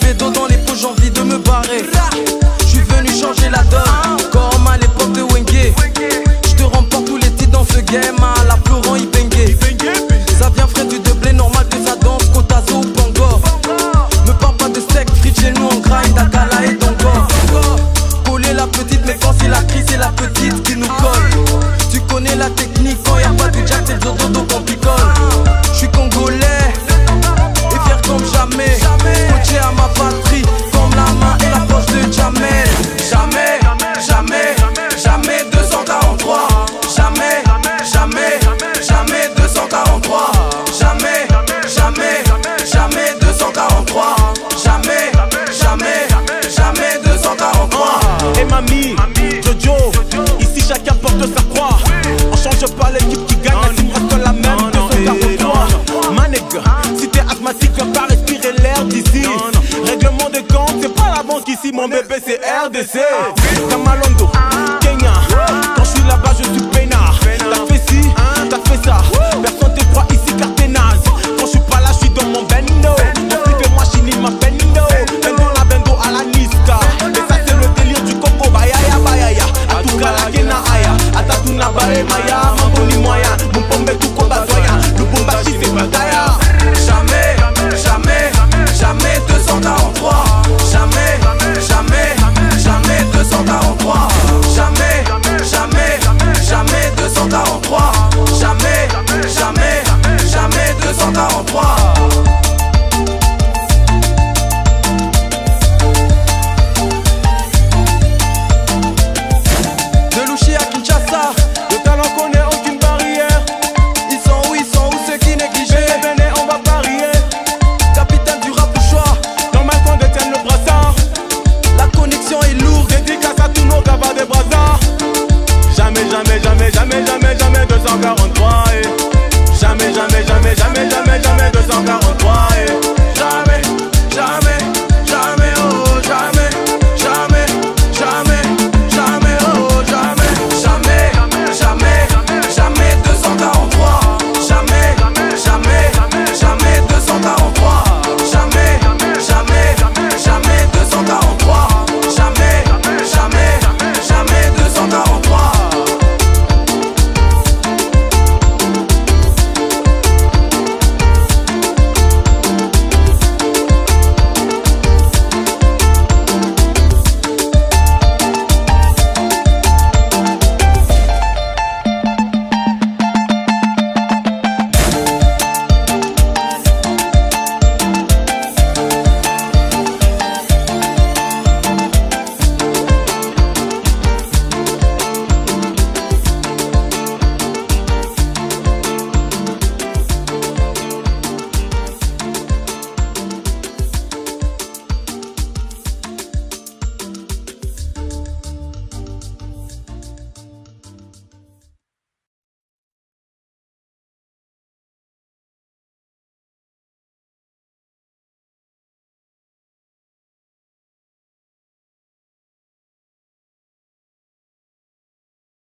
bédo dans les poches, j'ai envie de me barrer. J'suis venu changer la donne, comme à l'époque de Wenge. J'te remporte tous les titres dans ce game, à la Florent Ibengue. Ça vient frais du blé, normal que ça danse, Kotazo ou Bangor. Me parle pas de steak, frites chez nous on grind, Dakala et Dongor. Coller la petite, mais quand c'est la crise, c'est la petite qui nous colle. Tu connais la technique, quand y'a pas de jack, c'est le dodo qu'on picole. J'suis congolais, et fier comme jamais. Coaché à ma patrie, comme la main et la poche de Jamel. Jamais, jamais, jamais 243. Jamais, jamais, jamais 243. Jamais, jamais, jamais 243. Jamais, jamais, jamais 243. Et mamie, Jojo, ici chacun porte sa croix. On change pas l'équipe qui gagne, la team reste la même, 243. Maneg, si t'es asthmatique, viens pas respirer l'air d'ici. Règlement de compte, c'est pas la banque ici, mon bébé c'est RDC. Kamalondo,